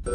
¿Cómo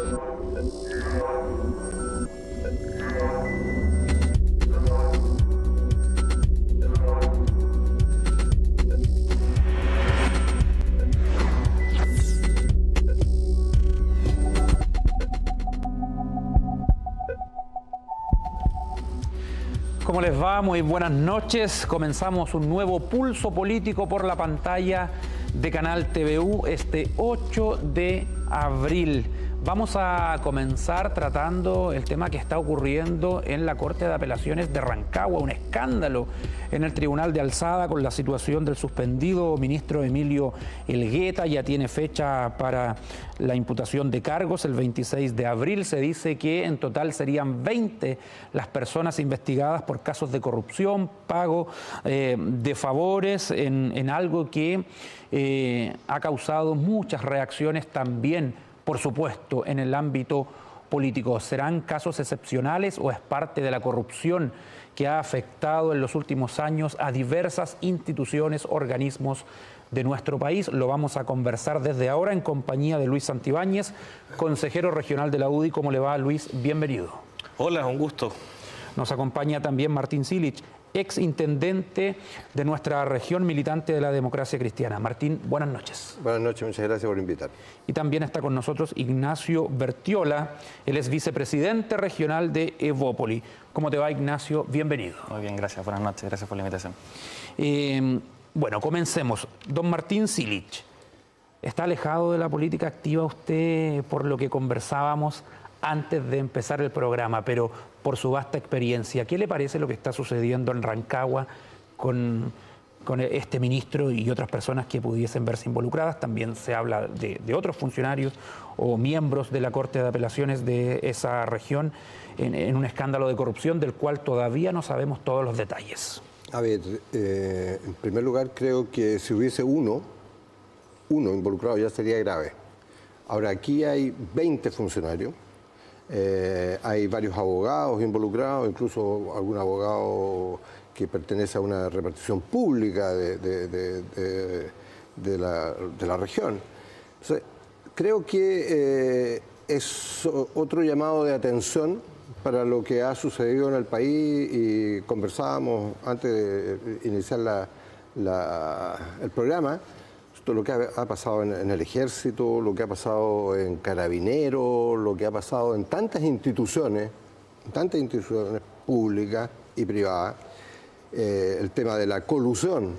les va? Muy buenas noches. Comenzamos un nuevo pulso político por la pantalla de Canal TVU este 8 de abril. Vamos a comenzar tratando el tema que está ocurriendo en la Corte de Apelaciones de Rancagua, un escándalo en el Tribunal de Alzada con la situación del suspendido ministro Emilio Elgueta. Ya tiene fecha para la imputación de cargos, el 26 de abril. Se dice que en total serían 20 las personas investigadas por casos de corrupción, pago de favores, en algo que ha causado muchas reacciones también, por supuesto, en el ámbito político. ¿Serán casos excepcionales o es parte de la corrupción que ha afectado en los últimos años a diversas instituciones, organismos de nuestro país? Lo vamos a conversar desde ahora en compañía de Luis Santibáñez, consejero regional de la UDI. ¿Cómo le va, Luis? Bienvenido. Hola, un gusto. Nos acompaña también Martín Silich, ex intendente de nuestra región, militante de la Democracia Cristiana. Martín, buenas noches. Buenas noches, muchas gracias por invitar. Y también está con nosotros Ignacio Bertiola, él es vicepresidente regional de Evópoli. ¿Cómo te va, Ignacio? Bienvenido. Muy bien, gracias. Buenas noches, gracias por la invitación. Bueno, comencemos. Don Martín Silich, ¿está alejado de la política activa usted por lo que conversábamos antes de empezar el programa, pero por su vasta experiencia? ¿Qué le parece lo que está sucediendo en Rancagua con este ministro y otras personas que pudiesen verse involucradas? También se habla de otros funcionarios o miembros de la Corte de Apelaciones de esa región en un escándalo de corrupción del cual todavía no sabemos todos los detalles. A ver, en primer lugar creo que si hubiese uno involucrado ya sería grave. Ahora, aquí hay 20 funcionarios. Hay varios abogados involucrados, incluso algún abogado que pertenece a una repartición pública de la región. Entonces, creo que es otro llamado de atención para lo que ha sucedido en el país, y conversábamos antes de iniciar el programa. Lo que ha pasado en el Ejército, lo que ha pasado en Carabineros, lo que ha pasado en tantas instituciones públicas y privadas, el tema de la colusión,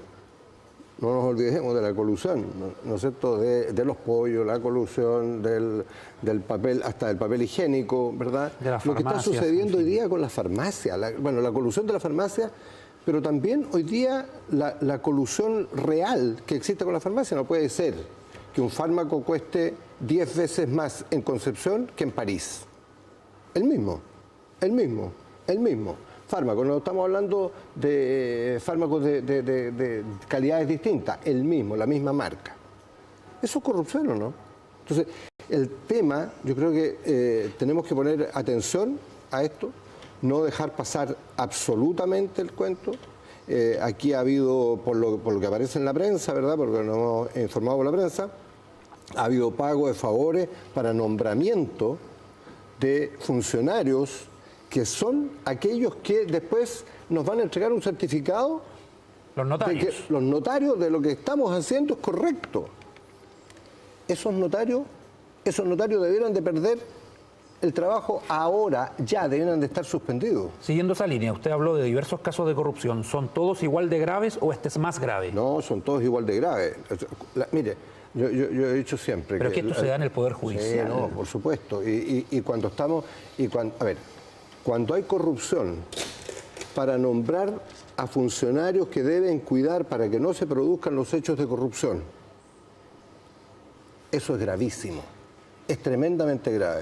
no nos olvidemos de la colusión, ¿no es cierto?, de los pollos, la colusión del papel, hasta del papel higiénico, ¿verdad? Lo que está sucediendo hoy día con las farmacias, la colusión de la farmacia. Pero también hoy día la colusión real que existe con la farmacia. No puede ser que un fármaco cueste 10 veces más en Concepción que en París. El mismo fármaco. No estamos hablando de fármacos de calidades distintas. La misma marca. ¿Eso es corrupción o no? Entonces, el tema, yo creo que tenemos que poner atención a esto. No dejar pasar absolutamente el cuento. Aquí ha habido, por lo que aparece en la prensa, ¿verdad?, porque nos hemos informado por la prensa, ha habido pago de favores para nombramiento de funcionarios que son aquellos que después nos van a entregar un certificado. Los notarios. De que los notarios de lo que estamos haciendo es correcto. Esos notarios debieran de perder el trabajo ahora, ya deben de estar suspendidos. Siguiendo esa línea, usted habló de diversos casos de corrupción. ¿Son todos igual de graves o este es más grave? No, son todos igual de graves. Mire, yo he dicho siempre... Pero que esto se da en el Poder Judicial. Sí, no, por supuesto. Y cuando estamos... cuando hay corrupción para nombrar a funcionarios que deben cuidar para que no se produzcan los hechos de corrupción, eso es gravísimo. Es tremendamente grave.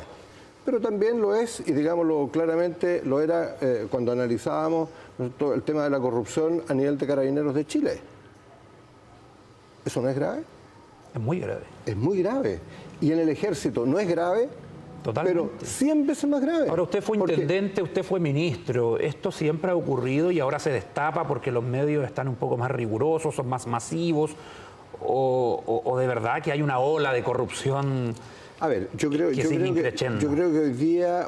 Pero también lo es, y digámoslo claramente, lo era cuando analizábamos el tema de la corrupción a nivel de Carabineros de Chile. ¿Eso no es grave? Es muy grave. Es muy grave. Y en el Ejército no es grave, totalmente, pero 100 veces más grave. Ahora, usted fue intendente, usted fue ministro. Esto siempre ha ocurrido y ahora se destapa porque los medios están un poco más rigurosos, son más masivos, o de verdad que hay una ola de corrupción A ver, yo creo que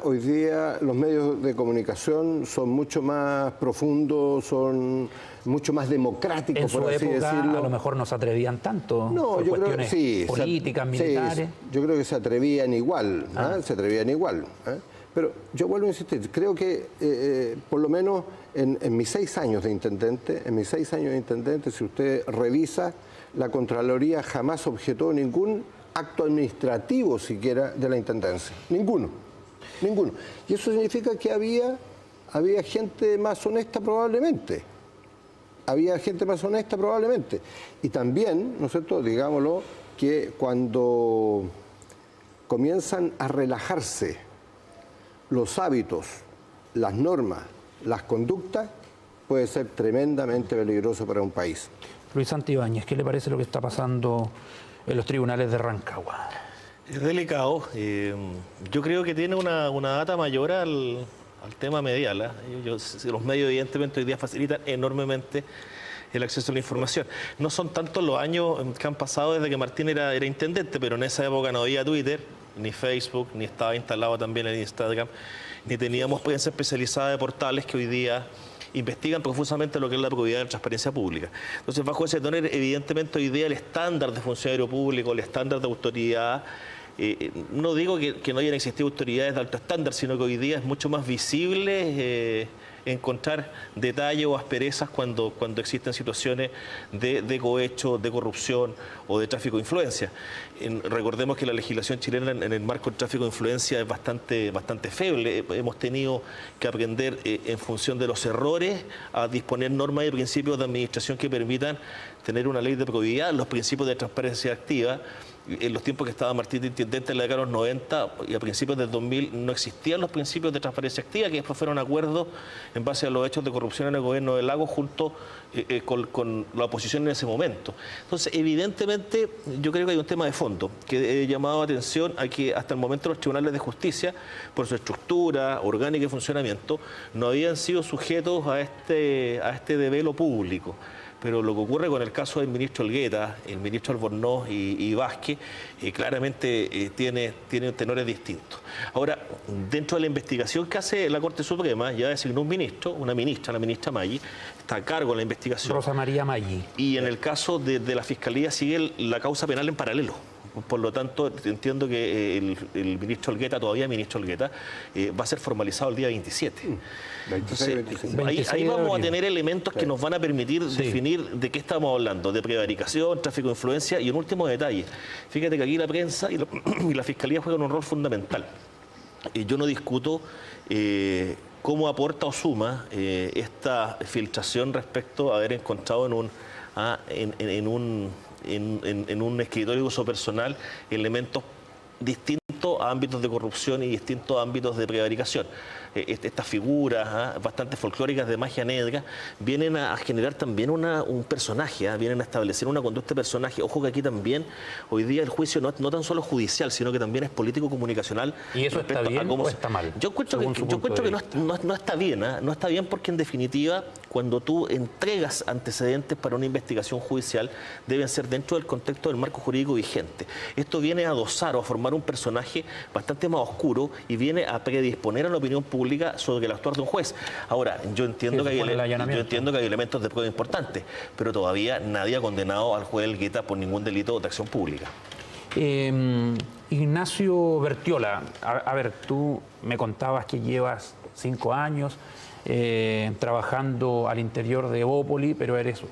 hoy día los medios de comunicación son mucho más profundos, son mucho más democráticos, por así decirlo. En su época a lo mejor no se atrevían tanto por yo creo cuestiones políticas, militares. Yo creo que se atrevían igual, se atrevían igual. Pero yo vuelvo a insistir, creo que por lo menos en mis 6 años de intendente, si usted revisa, la Contraloría jamás objetó ningún acto administrativo siquiera de la intendencia. Ninguno. Y eso significa que había gente más honesta probablemente. Y también, ¿no es cierto?, digámoslo, que cuando comienzan a relajarse los hábitos, las normas, las conductas, puede ser tremendamente peligroso para un país. Luis Santibáñez, ¿qué le parece lo que está pasando en los tribunales de Rancagua? Es delicado. Yo creo que tiene una data mayor al tema medial. Los medios evidentemente hoy día facilitan enormemente el acceso a la información. No son tantos los años que han pasado desde que Martín era intendente, pero en esa época no había Twitter, ni Facebook, ni estaba instalado también en Instagram, ni teníamos prensa especializada de portales que hoy día investigan profusamente lo que es la probidad de la transparencia pública. Entonces, bajo ese tenor, evidentemente hoy día el estándar de funcionario público, el estándar de autoridad, no digo que no hayan existido autoridades de alto estándar, sino que hoy día es mucho más visible encontrar detalles o asperezas cuando existen situaciones de cohecho, de corrupción o de tráfico de influencia. Recordemos que la legislación chilena en el marco del tráfico de influencia es bastante feble. Hemos tenido que aprender en función de los errores a disponer normas y principios de administración que permitan tener una ley de probidad, los principios de transparencia activa. En los tiempos que estaba Martín de intendente en la década de los 90 y a principios del 2000 no existían los principios de transparencia activa, que después fueron acuerdos en base a los hechos de corrupción en el gobierno de Lagos junto con la oposición en ese momento. Entonces, evidentemente, yo creo que hay un tema de fondo que he llamado atención a que hasta el momento los tribunales de justicia, por su estructura orgánica y funcionamiento, no habían sido sujetos a este develo público. Pero lo que ocurre con el caso del ministro Elgueta, el ministro Albornoz y Vázquez, claramente tiene tenores distintos. Ahora, dentro de la investigación que hace la Corte Suprema, ya designó un ministro, una ministra, la ministra Maggi, está a cargo de la investigación. Rosa María Maggi. Y en el caso de la Fiscalía sigue la causa penal en paralelo. Por lo tanto, entiendo que el ministro Elgueta, todavía ministro Elgueta, va a ser formalizado el día 27. Entonces, ahí vamos a tener elementos que nos van a permitir definir de qué estamos hablando, de prevaricación, tráfico de influencia y un último detalle. Fíjate que aquí la prensa y la Fiscalía juegan un rol fundamental. Yo no discuto cómo aporta o suma esta filtración respecto a haber encontrado en un escritorio de uso personal elementos distintos a ámbitos de corrupción y distintos ámbitos de prevaricación. Estas figuras bastante folclóricas de magia negra vienen a generar también un personaje, vienen a establecer una conducta de personaje. Ojo que aquí también, hoy día el juicio no tan solo judicial, sino que también es político-comunicacional. ¿Y eso está bien o está mal? Yo encuentro que no está bien, no está bien porque en definitiva, cuando tú entregas antecedentes para una investigación judicial, deben ser dentro del contexto del marco jurídico vigente. Esto viene a adosar o a formar un personaje bastante más oscuro y viene a predisponer a la opinión pública sobre el actuar de un juez. Ahora, yo entiendo que hay elementos de prueba importantes, pero todavía nadie ha condenado al juez Elgueta por ningún delito de acción pública. Ignacio Bertiola, a ver, tú me contabas que llevas 5 años trabajando al interior de Evópoli, pero eres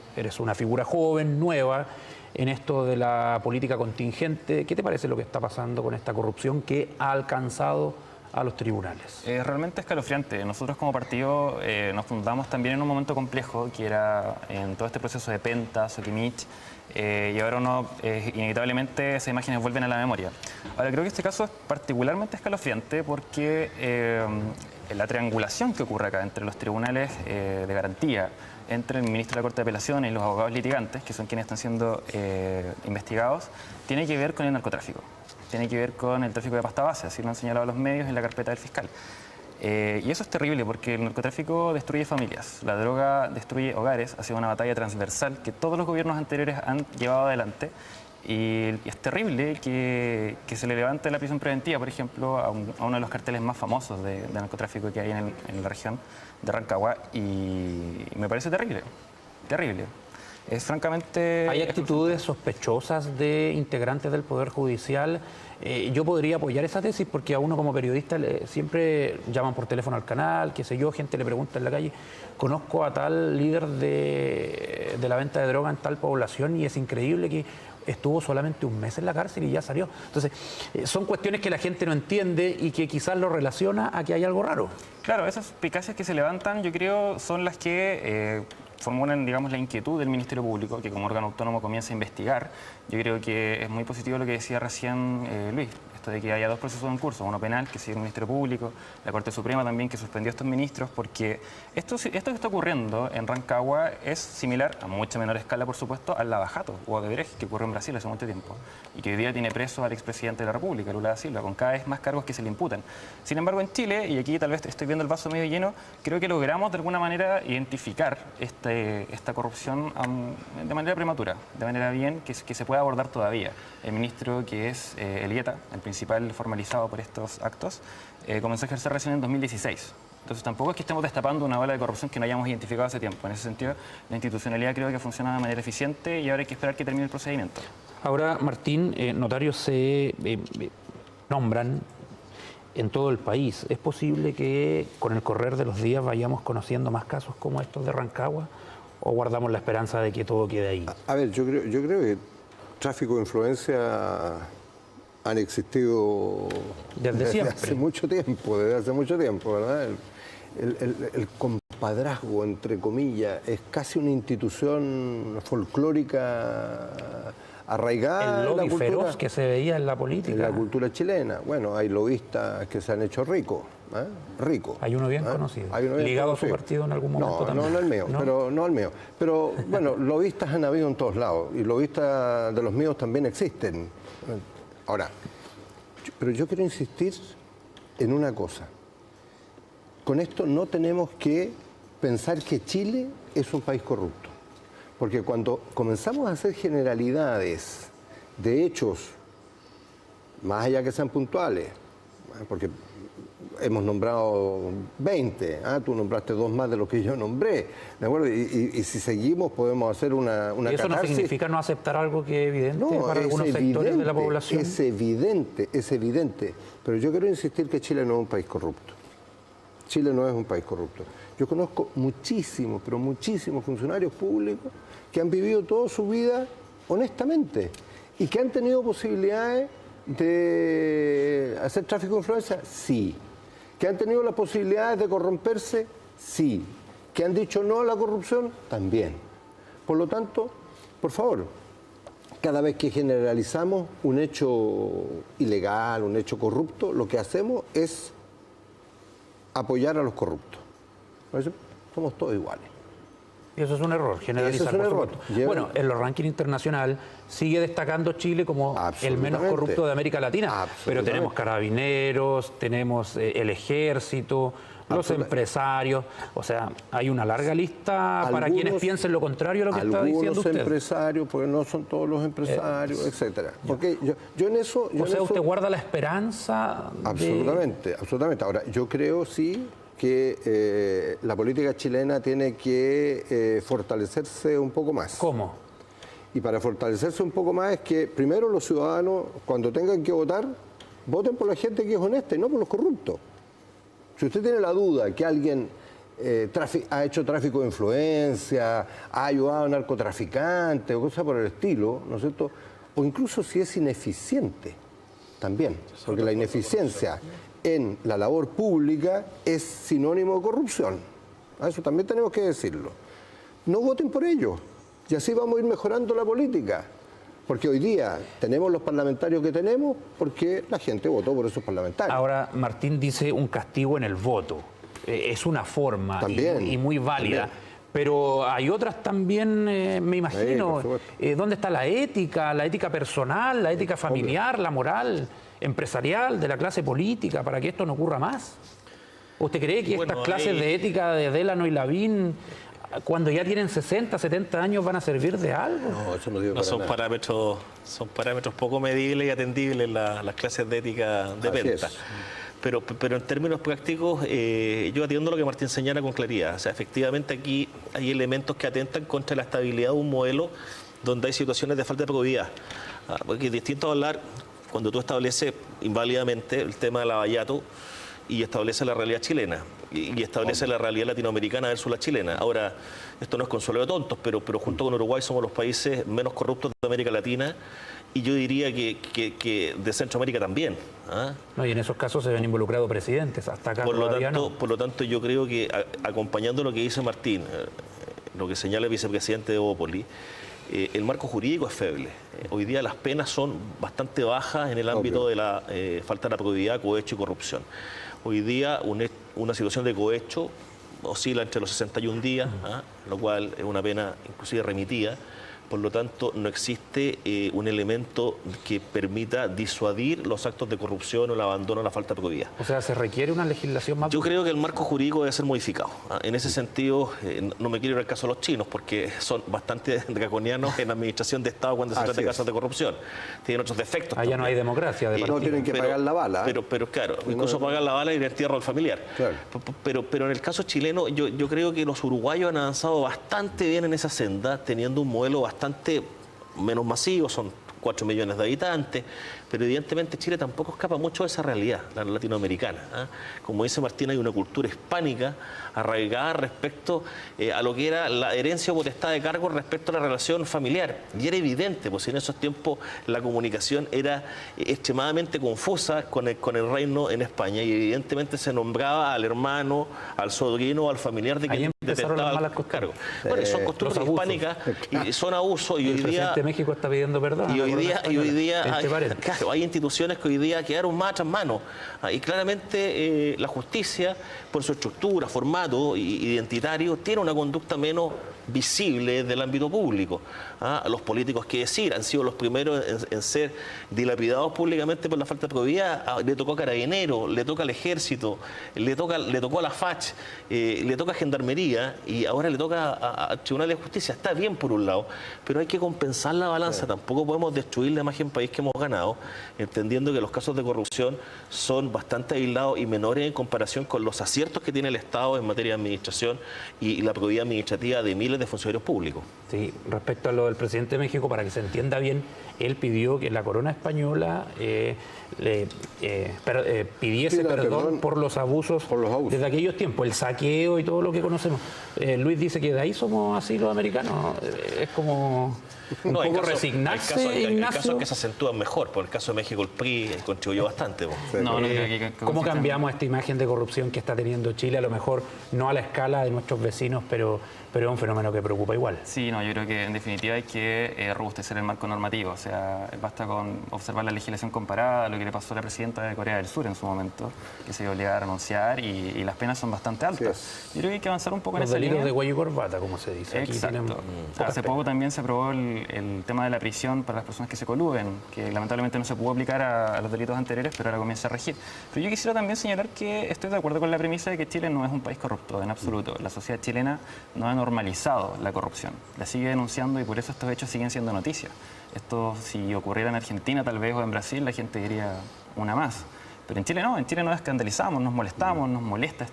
una figura joven, nueva, en esto de la política contingente. ¿Qué te parece lo que está pasando con esta corrupción que ha alcanzado a los tribunales? Realmente escalofriante. Nosotros como partido nos fundamos también en un momento complejo, que era en todo este proceso de Penta, Soquimich, y ahora inevitablemente esas imágenes vuelven a la memoria. Ahora, creo que este caso es particularmente escalofriante porque la triangulación que ocurre acá entre los tribunales de garantía, entre el ministro de la Corte de Apelaciones y los abogados litigantes, que son quienes están siendo investigados, tiene que ver con el narcotráfico. Tiene que ver con el tráfico de pasta base, así lo han señalado los medios en la carpeta del fiscal. Y eso es terrible porque el narcotráfico destruye familias, la droga destruye hogares, ha sido una batalla transversal que todos los gobiernos anteriores han llevado adelante Y es terrible que se le levante la prisión preventiva, por ejemplo, a uno de los carteles más famosos de narcotráfico que hay en la región de Rancagua, y me parece terrible, terrible. Es francamente... Hay actitudes sospechosas de integrantes del Poder Judicial. Yo podría apoyar esa tesis porque a uno como periodista siempre llaman por teléfono al canal, qué sé yo, gente le pregunta en la calle, conozco a tal líder de la venta de droga en tal población y es increíble que estuvo solamente un mes en la cárcel y ya salió. Entonces, son cuestiones que la gente no entiende y que quizás lo relaciona a que hay algo raro. Claro, esas suspicacias que se levantan, yo creo, son las que formulan, digamos, la inquietud del Ministerio Público, que como órgano autónomo comienza a investigar. Yo creo que es muy positivo lo que decía recién Luis, esto de que haya dos procesos en curso, uno penal, que sigue el Ministerio Público, la Corte Suprema también, que suspendió a estos ministros, porque esto que está ocurriendo en Rancagua es similar, a mucha menor escala, por supuesto, al Lavajato o a Odebrecht, que ocurrió en Brasil hace mucho tiempo, y que hoy día tiene preso al expresidente de la República, Lula da Silva, con cada vez más cargos que se le imputan. Sin embargo, en Chile, y aquí tal vez estoy viendo el vaso medio lleno, creo que logramos de alguna manera identificar esta corrupción de manera prematura, de manera bien, que se pueda abordar todavía. El ministro, que es Elgueta, el principal formalizado por estos actos, comenzó a ejercer recién en 2016. Entonces tampoco es que estemos destapando una ola de corrupción que no hayamos identificado hace tiempo. En ese sentido, la institucionalidad creo que funciona de manera eficiente y ahora hay que esperar que termine el procedimiento. Ahora, Martín, notarios se nombran en todo el país. ¿Es posible que con el correr de los días vayamos conociendo más casos como estos de Rancagua o guardamos la esperanza de que todo quede ahí? A ver, yo creo que tráfico de influencia han existido desde hace mucho tiempo, ¿verdad? El compadrazgo, entre comillas, es casi una institución folclórica arraigada el en la lobby cultura, feroz que se veía en la política. en la cultura chilena. Bueno, hay lobistas que se han hecho ricos, ricos. Hay uno bien conocido, ligado a su partido en algún momento también. No el mío, ¿no? No el mío. Pero bueno, lobistas han habido en todos lados y lobistas de los míos también existen. Ahora, pero yo quiero insistir en una cosa. Con esto no tenemos que pensar que Chile es un país corrupto. Porque cuando comenzamos a hacer generalidades de hechos, más allá que sean puntuales, porque hemos nombrado 20, tú nombraste 2 más de los que yo nombré, ¿de acuerdo? Y si seguimos podemos hacer una ¿Y eso catarsis? no significa no aceptar algo que es evidente para algunos sectores de la población? Es evidente. Pero yo quiero insistir que Chile no es un país corrupto. Chile no es un país corrupto. Yo conozco muchísimos, pero muchísimos funcionarios públicos que han vivido toda su vida honestamente y que han tenido posibilidades de hacer tráfico de influencia, sí. ¿Que han tenido las posibilidades de corromperse? Sí. ¿Que han dicho no a la corrupción? También. Por lo tanto, por favor, cada vez que generalizamos un hecho ilegal, un hecho corrupto, lo que hacemos es apoyar a los corruptos. Somos todos iguales. Y eso es un error, generalizar. Eso es un error. Bueno, en los rankings internacionales sigue destacando Chile como el menos corrupto de América Latina, pero tenemos carabineros, tenemos el ejército, los empresarios, o sea, hay una larga lista para quienes piensen lo contrario a lo que está diciendo usted. Algunos empresarios, porque no son todos los empresarios, etcétera. Porque yo en eso... ¿usted guarda la esperanza? Absolutamente. Ahora, yo creo sí que la política chilena tiene que fortalecerse un poco más. ¿Cómo? Y para fortalecerse un poco más es que primero los ciudadanos, cuando tengan que votar, voten por la gente que es honesta y no por los corruptos. Si usted tiene la duda que alguien ha hecho tráfico de influencia, ha ayudado a narcotraficantes o cosas por el estilo, ¿no es cierto? O incluso si es ineficiente también, porque la ineficiencia en la labor pública es sinónimo de corrupción. Eso también tenemos que decirlo. No voten por ello y así vamos a ir mejorando la política. Porque hoy día tenemos los parlamentarios que tenemos porque la gente votó por esos parlamentarios. Ahora, Martín dice un castigo en el voto. Es una forma también, y muy válida. También. Pero hay otras también, me imagino. ¿Dónde está la ética personal, la ética familiar, la moral empresarial de la clase política para que esto no ocurra más? ¿Usted cree que estas clases de ética de Delano y Lavín cuando ya tienen 60, 70 años van a servir de algo. No, eso no digo No para son nada. parámetros poco medibles y atendibles las clases de ética de Así venta. es. Pero en términos prácticos, yo atiendo lo que Martín señala con claridad. O sea, efectivamente aquí hay elementos que atentan contra la estabilidad de un modelo donde hay situaciones de falta de probidad. Porque es distinto hablar cuando tú estableces inválidamente el tema del lavallato y establece la realidad chilena y establece la realidad latinoamericana versus la chilena. Ahora, esto no es consuelo de tontos, pero junto con Uruguay somos los países menos corruptos de América Latina y yo diría que de Centroamérica también. No, y en esos casos se ven involucrados presidentes, hasta acá Por lo no. tanto, yo creo que acompañando lo que dice Martín, lo que señala el vicepresidente de Bópoli, el marco jurídico es feble. Hoy día las penas son bastante bajas en el ámbito de la falta de la probidad, cohecho y corrupción. Hoy día una situación de cohecho oscila entre los 61 días, lo cual es una pena inclusive remitida. Por lo tanto, no existe un elemento que permita disuadir los actos de corrupción o el abandono o la falta de probidad. O sea, se requiere una legislación más... Yo creo que el marco jurídico debe ser modificado. En ese sentido, no me quiero ir al caso de los chinos, porque son bastante draconianos en la administración de Estado cuando se trata de casos de corrupción. Tienen otros defectos. Allá no hay democracia de partido. No tienen que pagar la bala. Pero claro, incluso pagar la bala y el entierro al familiar. Claro. Pero en el caso chileno, yo creo que los uruguayos han avanzado bastante bien en esa senda, teniendo un modelo bastante menos masivo, son 4 millones de habitantes, pero evidentemente Chile tampoco escapa mucho de esa realidad, la latinoamericana. Como dice Martín, hay una cultura hispánica arraigada respecto a lo que era la herencia o potestad de cargo respecto a la relación familiar. Y era evidente, pues en esos tiempos la comunicación era extremadamente confusa con el reino en España y evidentemente se nombraba al hermano, al sobrino, al familiar de quien detestaba el cargo. Bueno, son costumbres hispánicas y son abusos y hoy el día... presidente de México está pidiendo perdón. Y hoy día hay instituciones que hoy día quedaron más tras mano. Y claramente la justicia, por su estructura, formato identitario, tiene una conducta menos visible del ámbito público. Los políticos, que decir, han sido los primeros en ser dilapidados públicamente por la falta de probidad. Le tocó a Carabineros, le toca al Ejército, le tocó a la FACH, le toca a Gendarmería y ahora le toca al Tribunal de Justicia. Está bien por un lado, pero hay que compensar la balanza. Tampoco podemos destruir la imagen país que hemos ganado, entendiendo que los casos de corrupción son bastante aislados y menores en comparación con los aciertos que tiene el Estado en materia de administración y la probidad administrativa de miles de funcionarios públicos. Sí, respecto a lo del presidente de México, para que se entienda bien, él pidió que la corona española pidiese perdón por los abusos desde aquellos tiempos, el saqueo y todo lo que conocemos. Luis dice que de ahí somos así los americanos. Es como un poco resignarse, Hay Ignacio. casos que se acentúan mejor. Por el caso de México, el PRI contribuyó bastante. No creo que ¿Cómo cambiamos esta imagen de corrupción que está teniendo Chile? A lo mejor no a la escala de nuestros vecinos, pero es un fenómeno que preocupa igual. Sí, no, yo creo que en definitiva hay que robustecer el marco normativo. O sea, basta con observar la legislación comparada a lo que le pasó a la presidenta de Corea del Sur en su momento, que se vio obligada a renunciar y las penas son bastante altas. Yo creo que hay que avanzar un poco en esa línea. Los delitos de cuello y corbata, como se dice. Aquí Exacto. Hace poco también se aprobó el tema de la prisión para las personas que se coluden, que lamentablemente no se pudo aplicar a los delitos anteriores, pero ahora comienza a regir. Pero yo quisiera también señalar que estoy de acuerdo con la premisa de que Chile no es un país corrupto, en absoluto. La sociedad chilena no ha normalizado la corrupción, la sigue denunciando y por eso estos hechos siguen siendo noticias. Esto, si ocurriera en Argentina tal vez o en Brasil, la gente diría una más. Pero en Chile no, nos escandalizamos, nos molestamos, nos molesta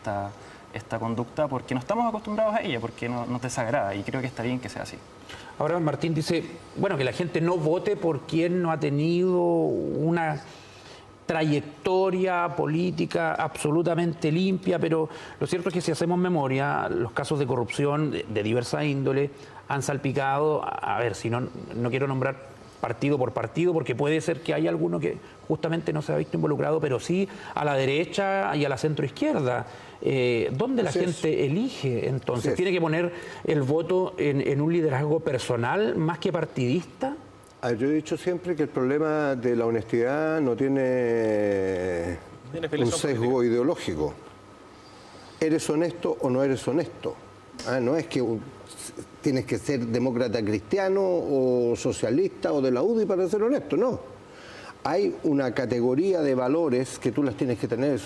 esta conducta porque no estamos acostumbrados a ella, porque nos desagrada y creo que está bien que sea así. Ahora Martín dice, bueno, que la gente no vote por quien no ha tenido una trayectoria política absolutamente limpia, pero lo cierto es que si hacemos memoria, los casos de corrupción de diversa índole han salpicado, a ver, si no quiero nombrar partido por partido, porque puede ser que haya alguno que justamente no se ha visto involucrado, pero sí a la derecha y a la centroizquierda. ¿Dónde la gente elige entonces? ¿Tiene que poner el voto en un liderazgo personal más que partidista? Yo he dicho siempre que el problema de la honestidad no tiene un sesgo ideológico. ¿Eres honesto o no eres honesto? No es que tienes que ser demócrata cristiano o socialista o de la UDI para ser honesto, no. Hay una categoría de valores que tú las tienes que tener,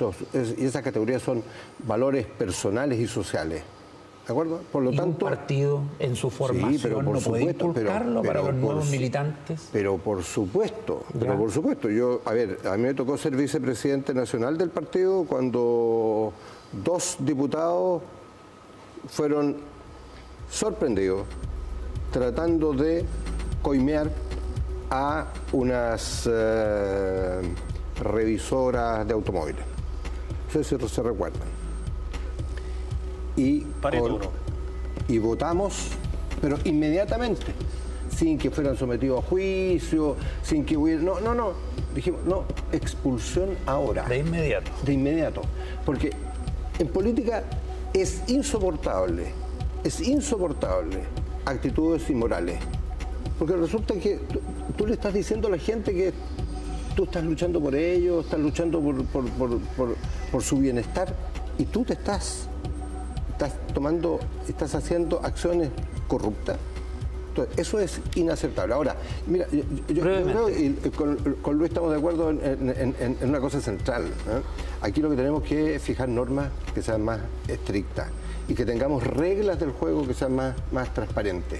y esas categorías son valores personales y sociales. ¿De acuerdo? Por lo ¿Y tanto, un partido en su formación pero por no puede supuesto, inculcarlo para los por nuevos militantes? Pero por supuesto, Ya. a mí me tocó ser vicepresidente nacional del partido cuando 2 diputados fueron sorprendidos tratando de coimear a unas revisoras de automóviles. No sé si se recuerdan. Y votamos, pero inmediatamente, sin que fueran sometidos a juicio, sin que hubiera... No. Dijimos, no, expulsión ahora. De inmediato. De inmediato. Porque en política es insoportable actitudes inmorales. Porque resulta que tú le estás diciendo a la gente que tú estás luchando por ellos, estás luchando por su bienestar, y tú estás haciendo acciones corruptas. Entonces, eso es inaceptable. Ahora, mira, yo creo que con Luis estamos de acuerdo en una cosa central, ¿eh? Aquí lo que tenemos que fijar normas que sean más estrictas y que tengamos reglas del juego que sean más transparentes.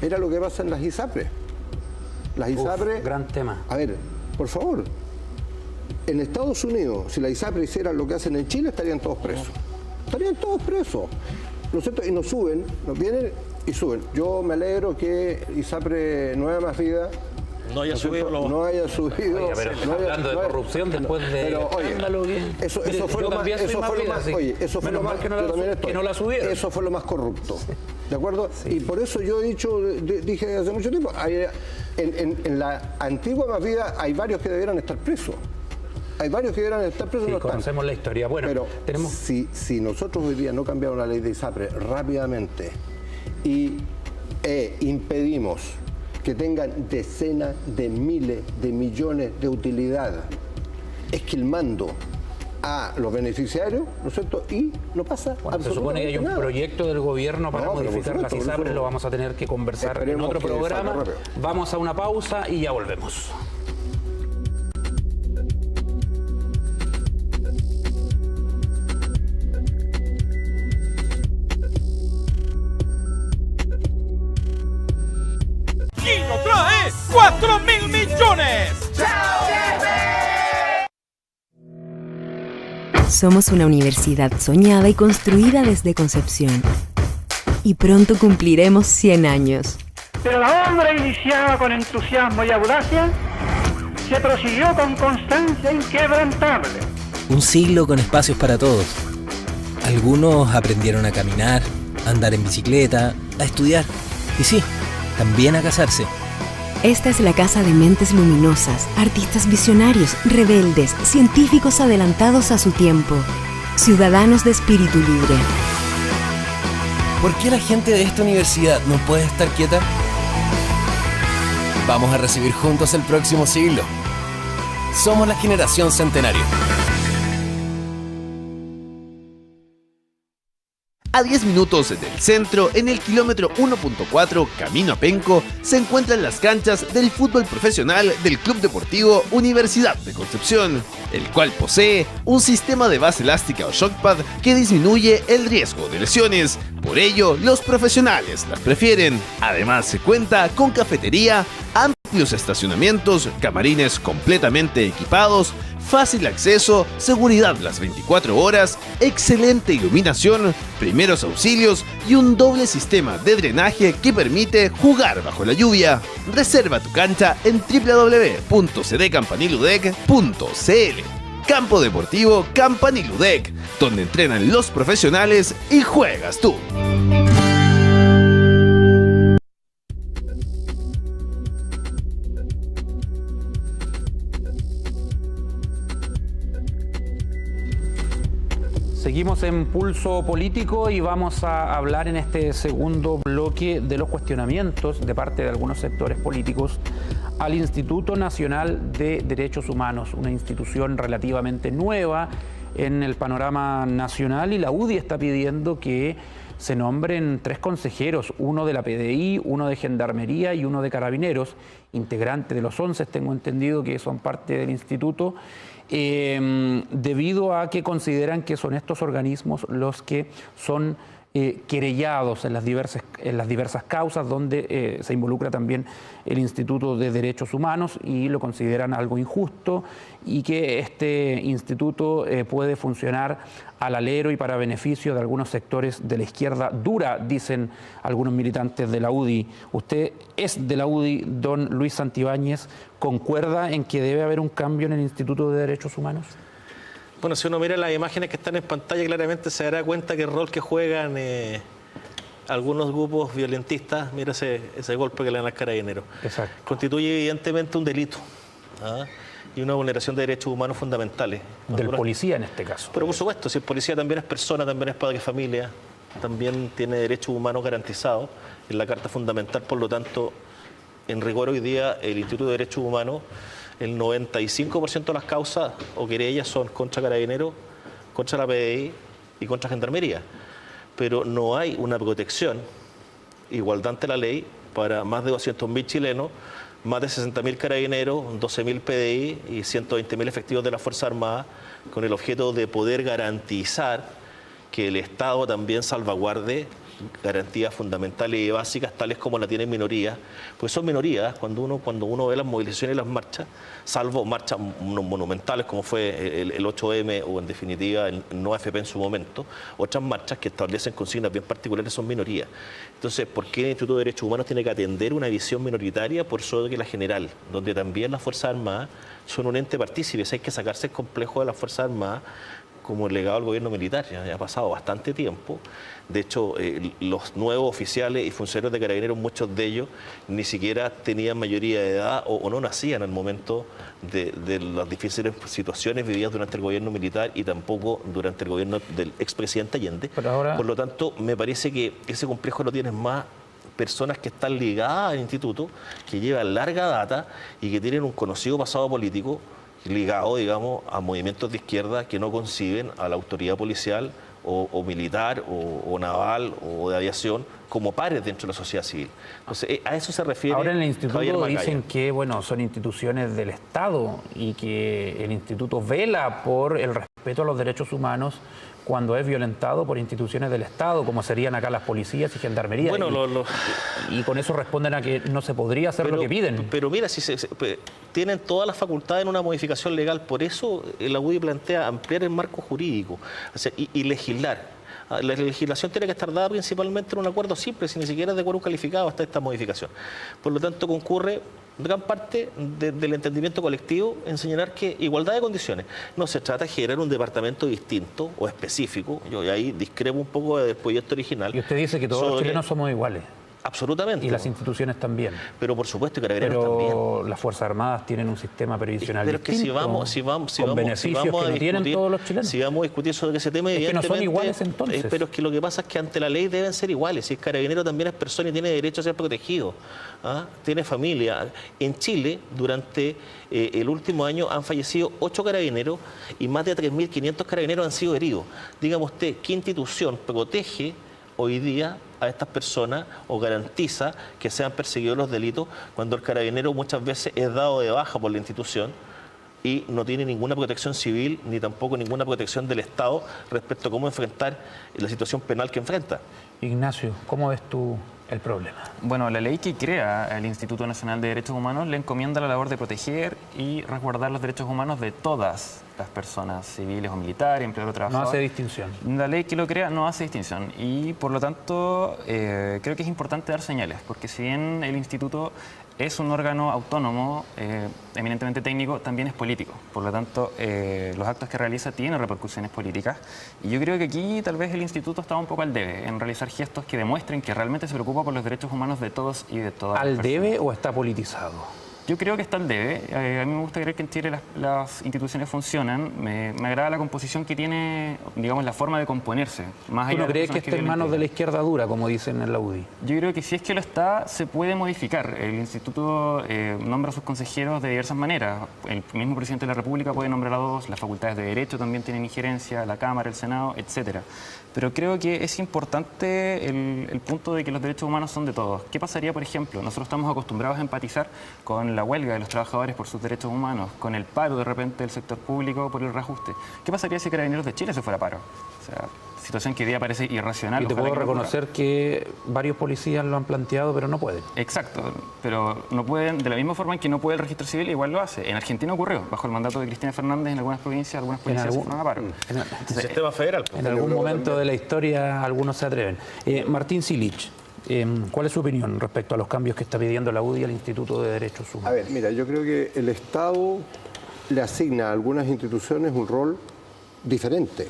Era lo que pasa en las ISAPRES. Las ISAPRES... Gran tema. A ver, por favor, en Estados Unidos, si la ISAPRE hiciera lo que hacen en Chile, estarían todos presos. Estarían todos presos, ¿no es cierto? Y nos suben, nos vienen y suben. Yo me alegro que ISAPRE Nueva Más Vida no haya subido. No haya subido. Oiga, pero hablando de corrupción después de escándalo, eso fue lo más, que no la subieron. Eso fue lo más corrupto. ¿De acuerdo? Sí. Y por eso yo dije hace mucho tiempo, en la antigua Más Vida hay varios que debieran estar presos. Hay varios que debieran estar presos. Sí, no conocemos la historia. Bueno, pero tenemos... si nosotros hoy día no cambiamos la ley de ISAPRE rápidamente y impedimos que tengan decenas de miles de millones de utilidad esquilmando a los beneficiarios, ¿no es cierto? Y no pasa absolutamente se supone que hay un proyecto del gobierno para modificar las ISAPRES, lo vamos a tener que conversar en otro programa. Vamos a una pausa y ya volvemos. Y nos trae 4.000 millones. Somos una universidad soñada y construida desde concepción. Y pronto cumpliremos 100 años. Pero la obra iniciada con entusiasmo y audacia se prosiguió con constancia inquebrantable. Un siglo con espacios para todos. Algunos aprendieron a caminar, a andar en bicicleta, a estudiar. Y sí, también a casarse. Esta es la casa de mentes luminosas, artistas visionarios, rebeldes, científicos adelantados a su tiempo, ciudadanos de espíritu libre. ¿Por qué la gente de esta universidad no puede estar quieta? Vamos a recibir juntos el próximo siglo. Somos la generación centenario. A 10 minutos del centro, en el kilómetro 1.4, camino a Penco, se encuentran las canchas del fútbol profesional del Club Deportivo Universidad de Concepción, el cual posee un sistema de base elástica o shockpad que disminuye el riesgo de lesiones. Por ello, los profesionales las prefieren. Además, se cuenta con cafetería, amplios estacionamientos, camarines completamente equipados, fácil acceso, seguridad las 24 horas, excelente iluminación, primeros auxilios y un doble sistema de drenaje que permite jugar bajo la lluvia. Reserva tu cancha en www.cdcampaniludec.cl. Campo Deportivo Campaniludec, donde entrenan los profesionales y juegas tú. Seguimos en Pulso Político y vamos a hablar en este segundo bloque de los cuestionamientos de parte de algunos sectores políticos al Instituto Nacional de Derechos Humanos, una institución relativamente nueva en el panorama nacional, y la UDI está pidiendo que se nombren 3 consejeros, uno de la PDI, uno de Gendarmería y uno de Carabineros, integrantes de los 11, tengo entendido que son parte del instituto, debido a que consideran que son estos organismos los que son querellados en las diversas causas donde se involucra también el Instituto de Derechos Humanos y lo consideran algo injusto y que este instituto puede funcionar al alero y para beneficio de algunos sectores de la izquierda dura, dicen algunos militantes de la UDI. Usted es de la UDI, don Luis Santibáñez, ¿concuerda en que debe haber un cambio en el Instituto de Derechos Humanos? Bueno, si uno mira las imágenes que están en pantalla, claramente se dará cuenta que el rol que juegan algunos grupos violentistas, mira ese golpe que le dan al carabinero, constituye evidentemente un delito y una vulneración de derechos humanos fundamentales. Del policía en este caso. Pero por supuesto, si el policía también es persona, también es padre de familia, también tiene derechos humanos garantizados en la Carta Fundamental, por lo tanto, en rigor hoy día el Instituto de Derechos Humanos, el 95% de las causas o querellas son contra Carabineros, contra la PDI y contra Gendarmería. Pero no hay una protección, igualdad ante la ley, para más de 200.000 chilenos, más de 60.000 carabineros, 12.000 PDI y 120.000 efectivos de la Fuerza Armada, con el objeto de poder garantizar que el Estado también salvaguarde garantías fundamentales y básicas, tales como la tienen minorías, pues son minorías cuando uno ve las movilizaciones y las marchas, salvo marchas monumentales como fue el 8M o en definitiva el No AFP en su momento, otras marchas que establecen consignas bien particulares son minorías. Entonces, ¿por qué el Instituto de Derechos Humanos tiene que atender una visión minoritaria por sobre la general, donde también las Fuerzas Armadas son un ente partícipe? Hay que sacarse el complejo de las Fuerzas Armadas como el legado del gobierno militar. Ya ha pasado bastante tiempo. De hecho, los nuevos oficiales y funcionarios de Carabineros, muchos de ellos ni siquiera tenían mayoría de edad o no nacían al momento de las difíciles situaciones vividas durante el gobierno militar y tampoco durante el gobierno del expresidente Allende. Por lo tanto, me parece que ese complejo lo tienen más personas que están ligadas al instituto, que llevan larga data y que tienen un conocido pasado político ligado, digamos, a movimientos de izquierda que no conciben a la autoridad policial o militar o naval o de aviación como pares dentro de la sociedad civil. Entonces, a eso se refiere. Ahora en el instituto dicen que, bueno, son instituciones del Estado y que el instituto vela por el respeto a los derechos humanos cuando es violentado por instituciones del Estado, como serían acá las policías y gendarmerías. Bueno, y con eso responden a que no se podría hacer lo que piden. Pero mira, si tienen todas las facultades en una modificación legal, por eso la UDI plantea ampliar el marco jurídico, o sea, y legislar. La legislación tiene que estar dada principalmente en un acuerdo simple, si ni siquiera es de quórum calificado hasta esta modificación. Por lo tanto, concurre gran parte del entendimiento colectivo en señalar que igualdad de condiciones. No se trata de generar un departamento distinto o específico. Yo ahí discrepo un poco del proyecto original. Y usted dice que todos los chilenos somos iguales. Absolutamente. Y las instituciones también. Pero por supuesto, y Carabineros también. Pero las Fuerzas Armadas tienen un sistema previsional distinto. Pero es que si vamos que no tienen todos los chilenos. Si vamos a discutir sobre ese tema, es que no son iguales entonces. Pero es que lo que pasa es que ante la ley deben ser iguales. Si el carabinero también es persona y tiene derecho a ser protegido, tiene familia. En Chile, durante el último año, han fallecido 8 carabineros y más de 3.500 carabineros han sido heridos. Dígame usted, ¿qué institución protege hoy día a estas personas o garantiza que sean perseguidos los delitos cuando el carabinero muchas veces es dado de baja por la institución y no tiene ninguna protección civil ni tampoco ninguna protección del Estado respecto a cómo enfrentar la situación penal que enfrenta? Ignacio, ¿cómo ves tú el problema? Bueno, la ley que crea el Instituto Nacional de Derechos Humanos le encomienda la labor de proteger y resguardar los derechos humanos de todas las personas civiles o militares, empleados o trabajadores. No hace distinción. La ley que lo crea no hace distinción y por lo tanto creo que es importante dar señales, porque si bien el instituto es un órgano autónomo, eminentemente técnico, también es político. Por lo tanto, los actos que realiza tienen repercusiones políticas. Y yo creo que aquí tal vez el instituto está un poco al debe en realizar gestos que demuestren que realmente se preocupa por los derechos humanos de todos y de todas. ¿Al debe o está politizado? Yo creo que está al debe. A mí me gusta creer que en Chile las instituciones funcionan. Me agrada la composición que tiene, digamos, la forma de componerse. Más allá ¿Tú no crees que esté en manos de la izquierda dura, como dicen en la UDI? Yo creo que si es que lo está, se puede modificar. El instituto nombra a sus consejeros de diversas maneras. El mismo presidente de la República puede nombrar a 2, las facultades de Derecho también tienen injerencia, la Cámara, el Senado, etcétera. Pero creo que es importante el punto de que los derechos humanos son de todos. ¿Qué pasaría, por ejemplo? Nosotros estamos acostumbrados a empatizar con con la huelga de los trabajadores por sus derechos humanos, con el paro de repente del sector público por el reajuste. ¿Qué pasaría si Carabineros de Chile se fuera a paro? O sea, situación que hoy día parece irracional. Y te puedo reconocer que varios policías lo han planteado, pero no pueden. Exacto, pero no pueden, de la misma forma en que no puede el registro civil, igual lo hace. En Argentina ocurrió, bajo el mandato de Cristina Fernández, en algunas provincias, algunas policías se fueron a paro. El sistema federal. En algún momento de la historia algunos se atreven. Martín Silich, ¿cuál es su opinión respecto a los cambios que está pidiendo la UDI al Instituto de Derechos Humanos? A ver, mira, yo creo que el Estado le asigna a algunas instituciones un rol diferente.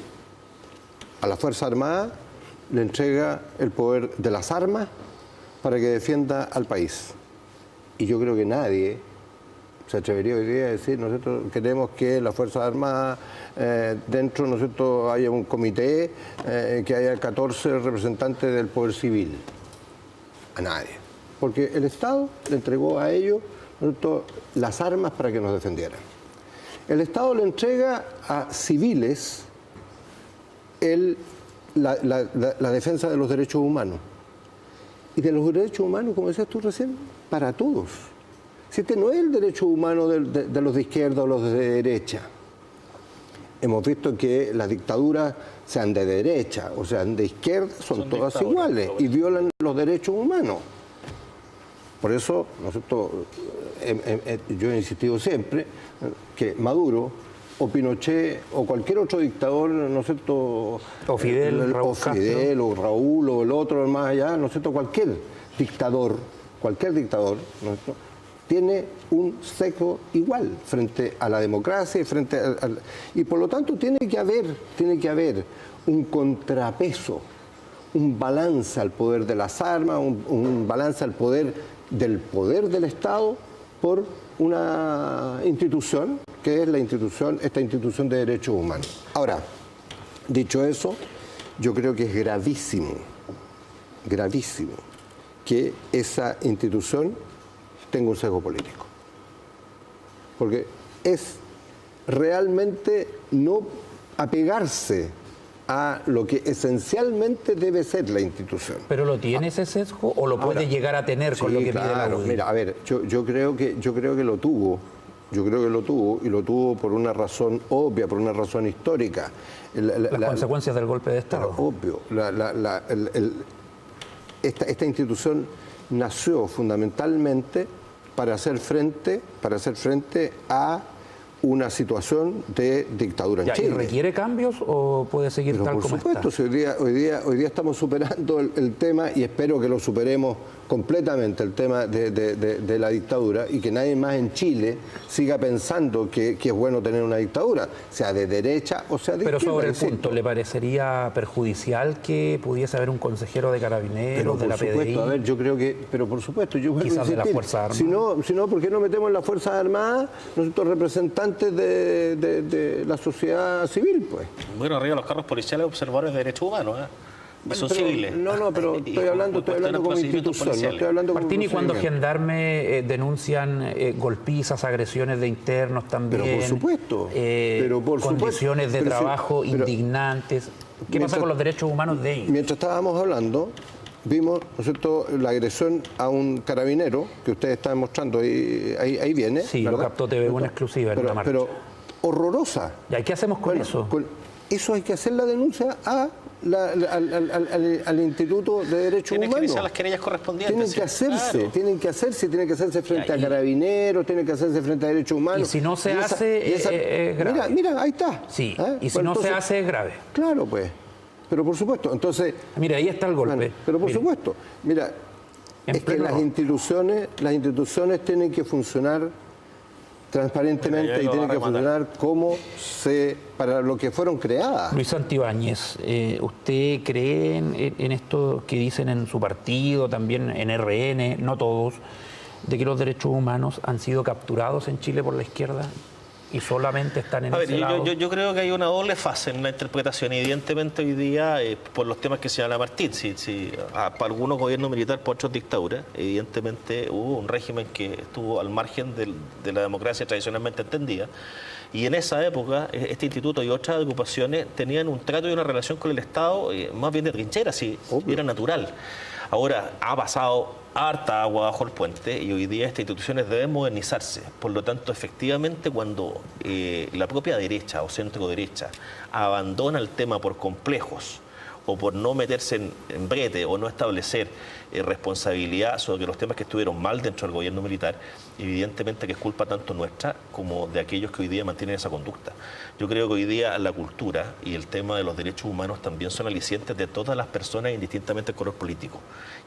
A la Fuerza Armada le entrega el poder de las armas para que defienda al país. Y yo creo que nadie se atrevería hoy día a decir, nosotros queremos que la Fuerza Armada dentro, nosotros haya un comité, que haya 14 representantes del poder civil. A nadie. Porque el Estado le entregó a ellos las armas para que nos defendieran. El Estado le entrega a civiles la defensa de los derechos humanos. Y de los derechos humanos, como decías tú recién, para todos. Si este no es el derecho humano de los de izquierda o los de derecha. Hemos visto que las dictaduras, sean de derecha o sean de izquierda, son todas iguales y violan los derechos humanos. Por eso nosotros, yo he insistido siempre que Maduro o Pinochet o cualquier otro dictador, ¿no es cierto? O Fidel, o Raúl o el otro más allá, ¿no es cierto? Cualquier dictador, ¿no es cierto?, tiene un sesgo igual frente a la democracia y frente y por lo tanto tiene que haber un contrapeso, un balance al poder de las armas, un balance al poder del Estado por una institución que es esta institución de derechos humanos. Ahora, dicho eso, yo creo que es gravísimo que esa institución tenga un sesgo político. Porque es realmente no apegarse a lo que esencialmente debe ser la institución. ¿Pero lo tiene ese sesgo o lo puede llegar a tener con lo que pide la UDI? Mira, a ver, yo creo que lo tuvo. Yo creo que lo tuvo, y lo tuvo por una razón obvia, por una razón histórica. Las consecuencias del golpe de Estado. Obvio. Esta institución nació fundamentalmente para hacer frente a una situación de dictadura en Chile. ¿Y requiere cambios o puede seguir tal como está? Por supuesto, hoy día estamos superando el tema, y espero que lo superemos completamente, el tema de la dictadura, y que nadie más en Chile siga pensando que es bueno tener una dictadura, sea de derecha o sea de izquierda. Pero sobre el punto, ¿le parecería perjudicial que pudiese haber un consejero de Carabineros, de la PDI? A ver, yo creo que, pero por supuesto, yo voy a quizás de las Fuerzas Armadas. Si no, ¿por qué no metemos en las Fuerzas Armadas nosotros representantes de la sociedad civil, pues? Bueno, arriba los carros policiales observadores de derechos humanos, son civiles. Pero estoy hablando como institución, no estoy hablando como Martín, y cuando gendarmes denuncian golpizas, agresiones de internos también, pero por supuesto, condiciones de trabajo indignantes, ¿qué pasa con los derechos humanos de ellos? Mientras estábamos hablando, vimos, ¿no es cierto?, la agresión a un carabinero, que ustedes están mostrando, ahí viene. Sí, ¿verdad? lo captó TV en exclusiva en una marcha. Pero horrorosa. ¿Y qué hacemos con eso? Eso hay que hacer la denuncia al Instituto de Derechos Humanos. Tienen que realizar las querellas correspondientes. Tienen que hacerse frente a Carabineros, tienen que hacerse frente a Derechos Humanos. Y si no se hace, es grave. Mira, ahí está. Sí, y si no se hace, es grave. Claro, pues. Pero por supuesto, entonces... Mira, ahí está el golpe. Pero por supuesto, mira, es que las instituciones tienen que funcionar transparentemente y tienen que funcionar para lo que fueron creadas. Luis Santibáñez, ¿usted cree en esto que dicen en su partido, también en RN, no todos, de que los derechos humanos han sido capturados en Chile por la izquierda y solamente están en ese lado? Yo creo que hay una doble fase en la interpretación. Evidentemente hoy día, por los temas que señala Martín, para algunos gobiernos militares, por otros dictaduras, evidentemente hubo un régimen que estuvo al margen de la democracia tradicionalmente entendida. Y en esa época, este instituto y otras agrupaciones tenían un trato y una relación con el Estado más bien de trinchera, si era natural. Ahora, ha pasado harta agua bajo el puente y hoy día estas instituciones deben modernizarse. Por lo tanto, efectivamente, cuando la propia derecha o centro derecha abandona el tema por complejos o por no meterse en brete o no establecer responsabilidad sobre los temas que estuvieron mal dentro del gobierno militar, evidentemente que es culpa tanto nuestra como de aquellos que hoy día mantienen esa conducta. Yo creo que hoy día la cultura y el tema de los derechos humanos también son alicientes de todas las personas indistintamente del color político.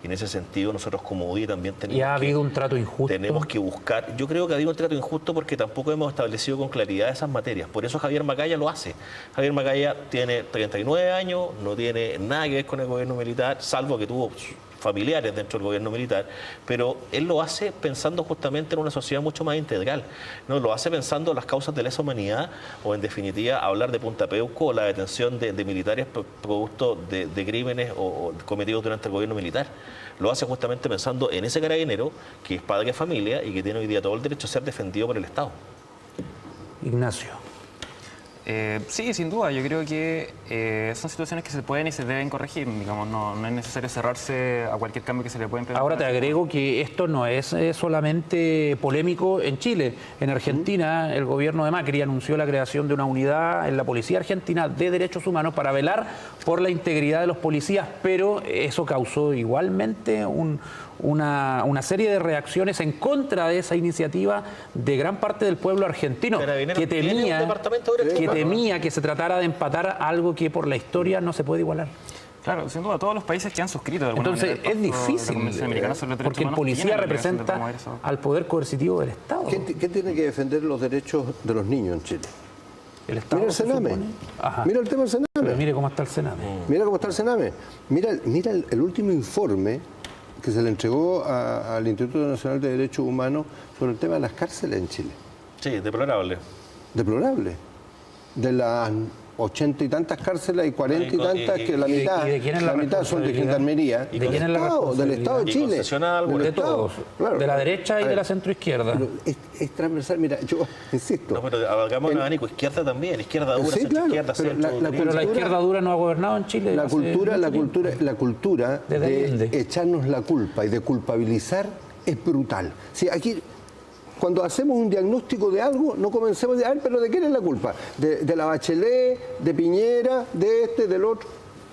Y en ese sentido nosotros como UDI también tenemos, ¿y ha habido un trato injusto? Tenemos que buscar, yo creo que ha habido un trato injusto porque tampoco hemos establecido con claridad esas materias. Por eso Javier Macaya lo hace. Javier Macaya tiene 39 años, no tiene nada que ver con el gobierno militar, salvo que tuvo familiares dentro del gobierno militar, pero él lo hace pensando justamente en una sociedad mucho más integral, ¿no? Lo hace pensando en las causas de lesa humanidad o, en definitiva, hablar de Punta Peuco o la detención de militares producto de crímenes o cometidos durante el gobierno militar. Lo hace justamente pensando en ese carabinero que es padre de familia y que tiene hoy día todo el derecho a ser defendido por el Estado. Ignacio. Sí, sin duda. Yo creo que son situaciones que se pueden y se deben corregir. Digamos, no es necesario cerrarse a cualquier cambio que se le pueda implementar. Ahora te agrego que esto no es solamente polémico en Chile. En Argentina, el gobierno de Macri anunció la creación de una unidad en la Policía Argentina de Derechos Humanos para velar por la integridad de los policías, pero eso causó igualmente una serie de reacciones en contra de esa iniciativa de gran parte del pueblo argentino, que temía que se tratara de empatar algo que por la historia no se puede igualar. Claro, sin duda, todos los países que han suscrito de alguna Entonces manera es difícil, porque el policía representa al poder coercitivo del Estado. ¿Qué tiene que defender los derechos de los niños en Chile? El Estado. Mira el Sename. Mira el tema del Sename. Pero mire cómo está el Sename. Mira cómo está el Sename. Mira el último informe que se le entregó al Instituto Nacional de Derechos Humanos sobre el tema de las cárceles en Chile. Sí, deplorable. Deplorable. De las 80 y tantas cárceles hay 40 y tantas que la mitad son de Gendarmería. ¿De quién es la responsabilidad? Del Estado de Chile. De todos. Claro. De la derecha y de la centroizquierda. Es transversal. Mira, yo insisto. No, pero abarcamos el abanico izquierda también. Izquierda dura, centroizquierda, centro. Pero la izquierda dura no ha gobernado en Chile. La cultura de echarnos la culpa y de culpabilizar es brutal. Sí, aquí, cuando hacemos un diagnóstico de algo, no comencemos a decir, pero ¿de quién es la culpa? ¿De la Bachelet, de Piñera, de este, del otro?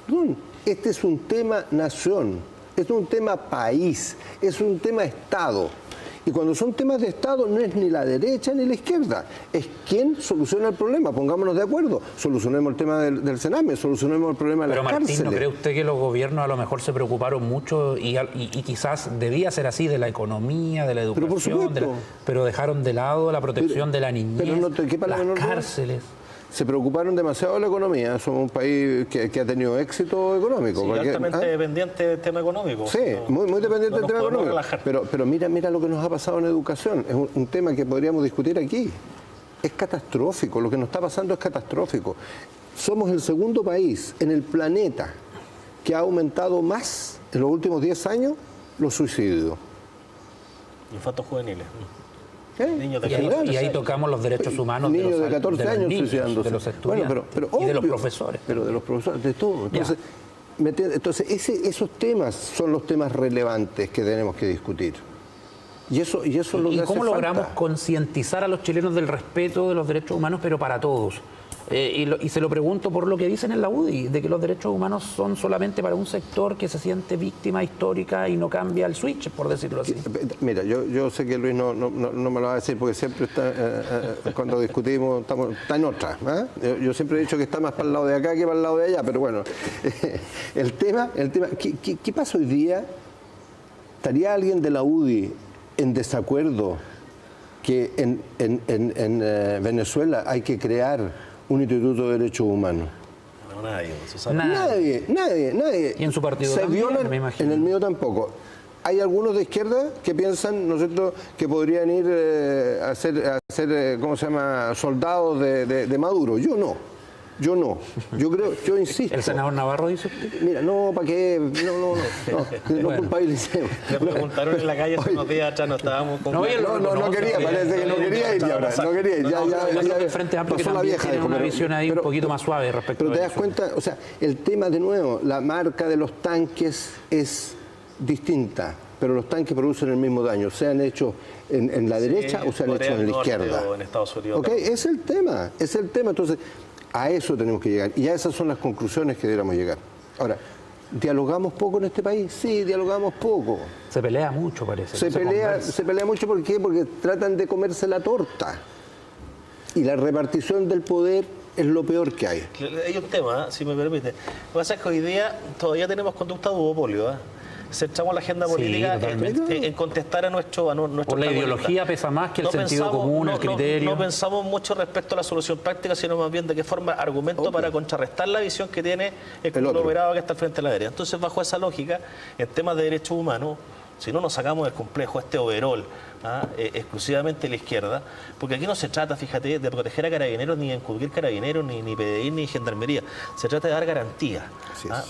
No, este es un tema nación, es un tema país, es un tema Estado. Y cuando son temas de Estado no es ni la derecha ni la izquierda, es quién soluciona el problema, pongámonos de acuerdo, solucionemos el tema del Sename, solucionemos el problema de las cárceles. Pero Martín, ¿no cree usted que los gobiernos a lo mejor se preocuparon mucho y quizás debía ser así de la economía, de la educación, pero dejaron de lado la protección de la niñez, las cárceles? Se preocuparon demasiado de la economía. Somos un país que ha tenido éxito económico. Sí, altamente dependiente del tema económico. Sí, muy dependiente del tema económico. Pero mira lo que nos ha pasado en educación. Es un tema que podríamos discutir aquí. Es catastrófico. Lo que nos está pasando es catastrófico. Somos el segundo país en el planeta que ha aumentado más en los últimos 10 años los suicidios. Infantos juveniles. Niños de y ahí tocamos los derechos humanos niños de 14 años suicidándose. De los estudiantes, y de los profesores. Pero de los profesores, de todo. Entonces esos temas son los temas relevantes que tenemos que discutir. Y eso es lo que hace cómo logramos falta. Concientizar a los chilenos del respeto de los derechos humanos, pero para todos? Y se lo pregunto por lo que dicen en la UDI, de que los derechos humanos son solamente para un sector que se siente víctima histórica y no cambia el switch, por decirlo así. Mira, yo sé que Luis no me lo va a decir porque siempre está, cuando discutimos, está en otra. Yo siempre he dicho que está más para el lado de acá que para el lado de allá, pero bueno, el tema ¿qué pasa hoy día? ¿Estaría alguien de la UDI en desacuerdo que en Venezuela hay que crear un instituto de derechos humanos? No, nadie. Nadie. ¿Y en su partido se también, violan? Me imagino. En el mío tampoco. Hay algunos de izquierda que piensan, ¿no es cierto?, que podrían ir a ser ¿cómo se llama?, soldados de Maduro. Yo no. Yo insisto. ¿El senador Navarro dice usted? Mira, no, ¿para qué? No culpabilicemos. Le preguntaron en la calle hace unos días atrás, no estábamos con... No quería, parece que no quería ir ahora. No quería ir. Ya el Frente Amplio que también tiene una visión ahí un poquito más suave respecto a eso. Pero te das cuenta, el tema de nuevo, la marca de los tanques es distinta. pero los tanques producen el mismo daño, sean hechos en la derecha o sean hechos en la izquierda. O en Estados Unidos. ¿Ok? Es el tema. Entonces, a eso tenemos que llegar. Y a esas son las conclusiones que deberíamos llegar. Ahora, ¿dialogamos poco en este país? Sí, dialogamos poco. Se pelea mucho, parece. Se pelea mucho, ¿por qué? Porque tratan de comerse la torta. Y la repartición del poder es lo peor que hay. Hay un tema, si me permite. Lo que pasa es que hoy día todavía tenemos conducta de duopolio. Centramos la agenda política en contestar a nuestro Por la ideología pesa más que el sentido común, el criterio. No pensamos mucho respecto a la solución práctica, sino más bien de qué forma argumento para contrarrestar la visión que tiene el conglomerado que está frente a la derecha. Entonces, bajo esa lógica, en temas de derechos humanos, si no nos sacamos del complejo este overall, exclusivamente la izquierda, porque aquí no se trata, fíjate, de proteger a carabineros, ni de encubrir carabineros, ni PDI, ni gendarmería. Se trata de dar garantías,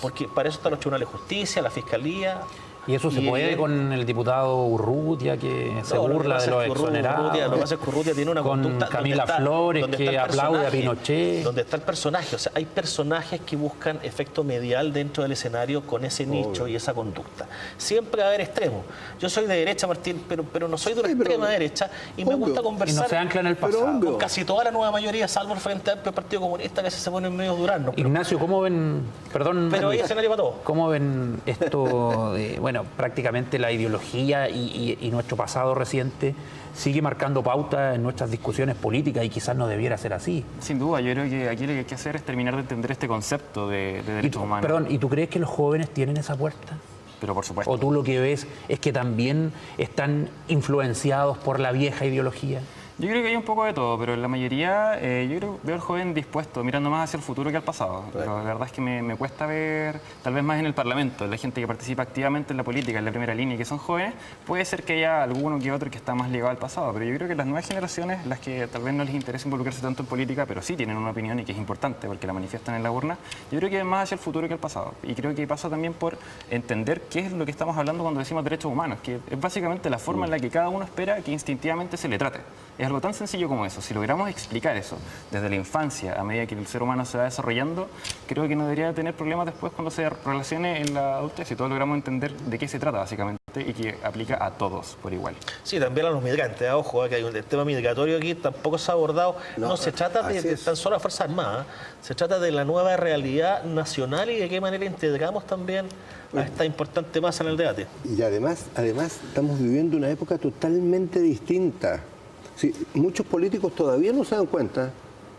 porque para eso están los tribunales de justicia, la fiscalía. ¿Y eso se puede con el diputado Urrutia, que se burla de los exonerados? Lo que pasa es que Urrutia tiene una conducta... Con Camila Flores, que aplaude a Pinochet. Donde está el personaje. O sea, hay personajes que buscan efecto medial dentro del escenario con ese nicho y esa conducta. Siempre va a haber extremos. Yo soy de derecha, Martín, pero no soy de una extrema derecha y me gusta conversar... Y no se ancla en el pasado. Con casi toda la nueva mayoría, salvo el Frente Amplio, el Partido Comunista, que se pone en medio durarnos. Ignacio, ¿cómo ven... Perdón, pero hay escenario para todo. ¿Cómo ven esto de, bueno, prácticamente la ideología y nuestro pasado reciente sigue marcando pauta en nuestras discusiones políticas y quizás no debiera ser así? Sin duda, yo creo que aquí lo que hay que hacer es terminar de entender este concepto de derechos humanos. Perdón, ¿y tú crees que los jóvenes tienen esa puerta? Pero por supuesto. ¿O tú lo que ves es que también están influenciados por la vieja ideología? Yo creo que hay un poco de todo, pero en la mayoría yo creo que veo al joven dispuesto, mirando más hacia el futuro que al pasado. Pero la verdad es que me cuesta ver, tal vez más en el Parlamento, la gente que participa activamente en la política, en la primera línea, y que son jóvenes, puede ser que haya alguno que otro que está más ligado al pasado. Pero yo creo que las nuevas generaciones, las que tal vez no les interesa involucrarse tanto en política, pero sí tienen una opinión y que es importante porque la manifiestan en la urna, yo creo que es más hacia el futuro que al pasado. Y creo que pasa también por entender qué es lo que estamos hablando cuando decimos derechos humanos, que es básicamente la forma en la que cada uno espera que instintivamente se le trate. Es algo tan sencillo como eso. Si logramos explicar eso desde la infancia, a medida que el ser humano se va desarrollando, creo que no debería tener problemas después cuando se relacione en la adultez, si todos logramos entender de qué se trata básicamente y que aplica a todos por igual. Sí, también a los migrantes. Ojo, que hay el tema migratorio aquí tampoco se ha abordado. No se trata de tan solo las Fuerzas Armadas, se trata de la nueva realidad nacional y de qué manera integramos también a esta importante masa en el debate. Y además estamos viviendo una época totalmente distinta. Sí, muchos políticos todavía no se dan cuenta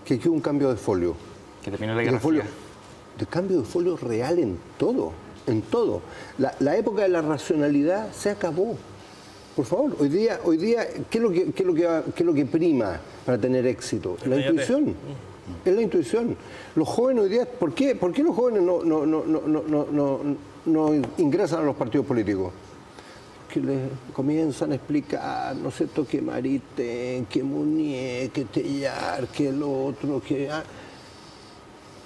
que aquí hubo un cambio de folio. Que terminó la Guerra Fría. De cambio de folio real en todo, en todo. La época de la racionalidad se acabó. Por favor, hoy día ¿qué es lo que prima para tener éxito? La intuición. Es la intuición. Los jóvenes hoy día, ¿por qué los jóvenes no ingresan a los partidos políticos? Que les comienzan a explicar, ¿no es cierto?, que Maritain, que Munier, que Tellar, que el otro, que...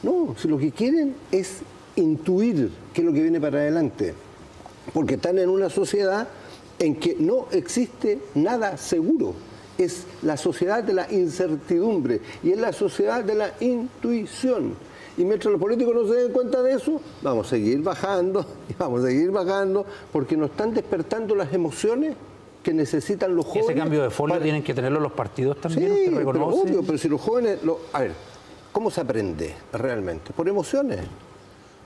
No, si lo que quieren es intuir qué es lo que viene para adelante, porque están en una sociedad en que no existe nada seguro. Es la sociedad de la incertidumbre y es la sociedad de la intuición. Y mientras los políticos no se den cuenta de eso, vamos a seguir bajando, y vamos a seguir bajando, porque nos están despertando las emociones que necesitan los jóvenes. Ese cambio de folio tienen que tenerlo los partidos también, sí, ¿usted reconoce? Pero obvio, pero si los jóvenes... A ver, ¿cómo se aprende realmente? Por emociones.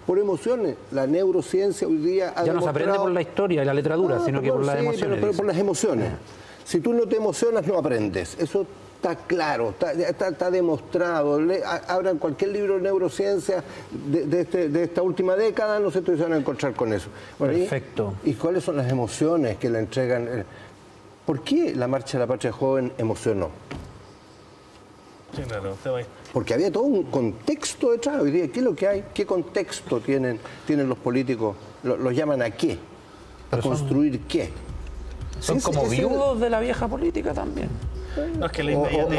Por emociones. La neurociencia hoy día ha ya no se aprende por la historia y la letra dura, sino que por las emociones. Pero por las emociones. Si tú no te emocionas, no aprendes. Eso está claro, está demostrado. Abran cualquier libro de neurociencia de esta última década, no sé, se van a encontrar con eso. Bueno, perfecto. ¿Y cuáles son las emociones que le entregan? ¿Por qué la Marcha de la Patria Joven emocionó? Sí, claro, porque había todo un contexto detrás. Hoy día, ¿qué es lo que hay? ¿Qué contexto tienen los políticos? ¿Los llaman a qué? ¿A construir qué? Son como viudos de la vieja política también. No, es que la inmediatez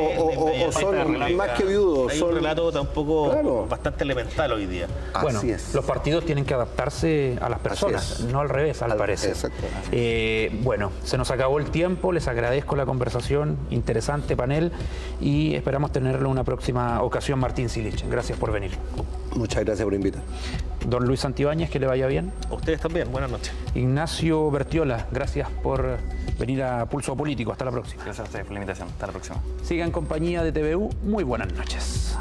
son más que viudos. Hay un relato tampoco bastante elemental hoy día. Bueno, los partidos tienen que adaptarse a las personas, no al revés, al parecer. Exacto. Bueno, se nos acabó el tiempo, les agradezco la conversación, interesante panel, y esperamos tenerlo en una próxima ocasión, Martín Silich. Gracias por venir. Muchas gracias por invitar. Don Luis Santibáñez, que le vaya bien. A ustedes también, buenas noches. Ignacio Bertiola, gracias por venir a Pulso Político. Hasta la próxima. Gracias a ustedes por la invitación. Hasta la próxima. Siga en compañía de TVU. Muy buenas noches.